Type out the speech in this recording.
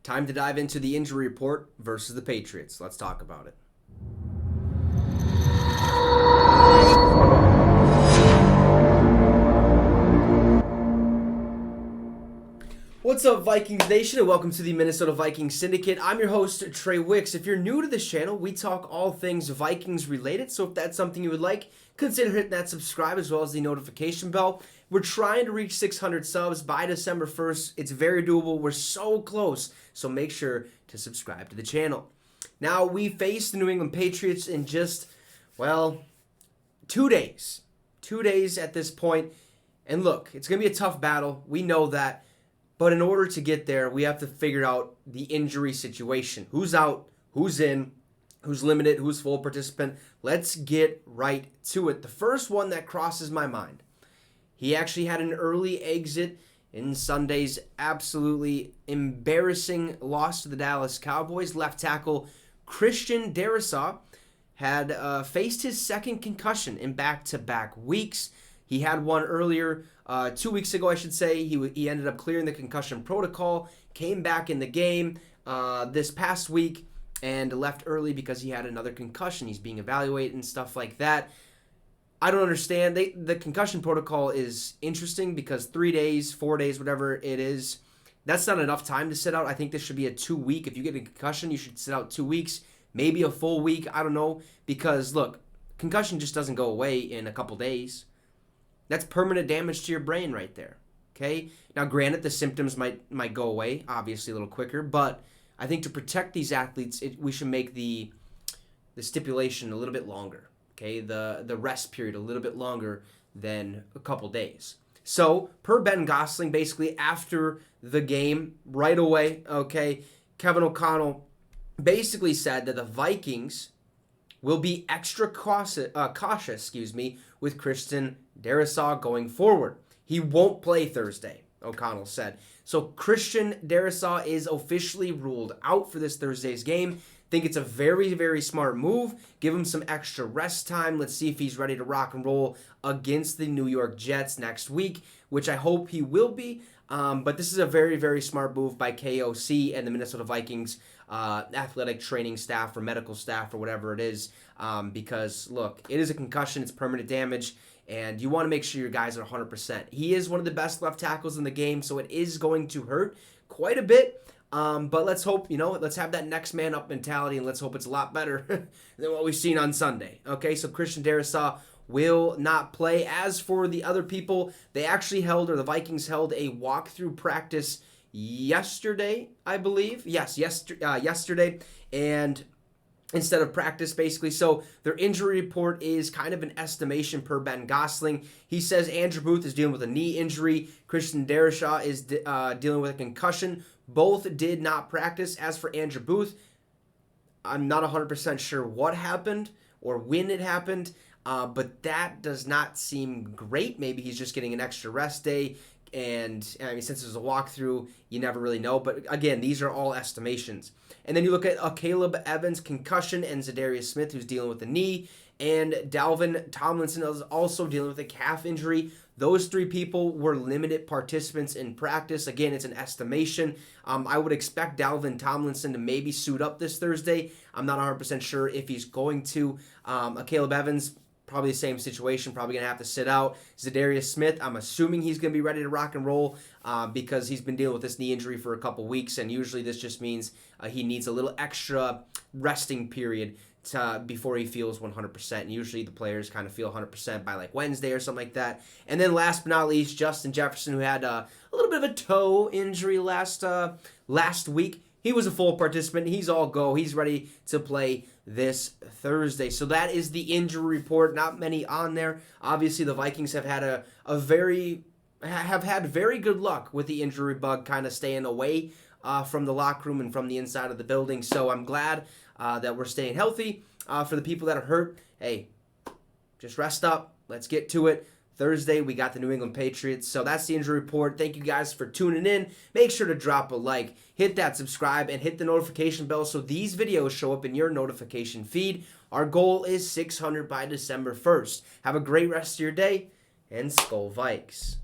Time to dive into the injury report versus the Patriots. Let's talk about it. What's up, Vikings Nation, and welcome to the Minnesota Vikings Syndicate. I'm your host, Trey Wicks. If you're new to this channel, we talk all things Vikings related, so if that's something you would like, consider hitting that subscribe as well as the notification bell. We're trying to reach 600 subs by December 1st. It's very doable. We're so close, so make sure to subscribe to the channel. Now, we face the New England Patriots in just, 2 days. 2 days at this point, and look, it's going to be a tough battle. We know that. But in order to get there, we have to figure out the injury situation. Who's out, who's in, who's limited, who's full participant. Let's get right to it. The first one that crosses my mind, he actually had an early exit in Sunday's absolutely embarrassing loss to the Dallas Cowboys. Left tackle Christian Darrisaw had faced his second concussion in back-to-back weeks. He had one earlier, 2 weeks ago, I should say. He ended up clearing the concussion protocol, came back in the game this past week, and left early because he had another concussion. He's being evaluated and stuff like that. I don't understand. The concussion protocol is interesting because 3 days, 4 days, whatever it is, that's not enough time to sit out. I think this should be a 2 week. If you get a concussion, you should sit out 2 weeks, maybe a full week. I don't know. Because, look, concussion just doesn't go away in a couple days. That's permanent damage to your brain right there, okay? Now, granted, the symptoms might go away, obviously, a little quicker, but I think to protect these athletes, we should make the stipulation a little bit longer, okay? The rest period a little bit longer than a couple days. So, per Ben Gosling, basically, after the game, right away, okay, Kevin O'Connell basically said that the Vikings will be extra cautious, with Christian Darrisaw going forward. He won't play Thursday, O'Connell said. So Christian Darrisaw is officially ruled out for this Thursday's game. Think it's a very, very smart move. Give him some extra rest time. Let's see if he's ready to rock and roll against the New York Jets next week, which I hope he will be. But this is a very, very smart move by KOC and the Minnesota Vikings athletic training staff or medical staff or whatever it is. Because, look, it is a concussion. It's permanent damage. And you want to make sure your guys are 100%. He is one of the best left tackles in the game, so it is going to hurt quite a bit. But let's hope, let's have that next man up mentality, and let's hope it's a lot better than what we've seen on Sunday. Okay, so Christian Darrisaw will not play. As for the other people, the Vikings held a walkthrough practice yesterday, I believe. Yes, yesterday, and instead of practice, basically. So their injury report is kind of an estimation per Ben Gosling. He says Andrew Booth is dealing with a knee injury. Christian Darrisaw is dealing with a concussion. Both did not practice. As for Andrew Booth, I'm not 100% sure what happened or when it happened, but that does not seem great. Maybe he's just getting an extra rest day. And since there's a walkthrough, you never really know. But again, these are all estimations. And then you look at Caleb Evans' concussion and Zadarius Smith, who's dealing with the knee. And Dalvin Tomlinson is also dealing with a calf injury. Those three people were limited participants in practice. Again, it's an estimation. I would expect Dalvin Tomlinson to maybe suit up this Thursday. I'm not 100% sure if he's going to. Caleb Evans, probably the same situation, probably going to have to sit out. Zadarius Smith, I'm assuming he's going to be ready to rock and roll because he's been dealing with this knee injury for a couple weeks, and usually this just means he needs a little extra resting period before he feels 100%. And usually the players kind of feel 100% by like Wednesday or something like that. And then last but not least, Justin Jefferson, who had a little bit of a toe injury last week. He was a full participant. He's all go. He's ready to play this Thursday. So that is the injury report. Not many on there. Obviously, the Vikings have had very good luck with the injury bug kind of staying away from the locker room and from the inside of the building. So I'm glad that we're staying healthy. For the people that are hurt, hey, just rest up. Let's get to it. Thursday, we got the New England Patriots. So that's the injury report. Thank you guys for tuning in. Make sure to drop a like, hit that subscribe, and hit the notification bell so these videos show up in your notification feed. Our goal is 600 by December 1st. Have a great rest of your day, and Skol Vikes.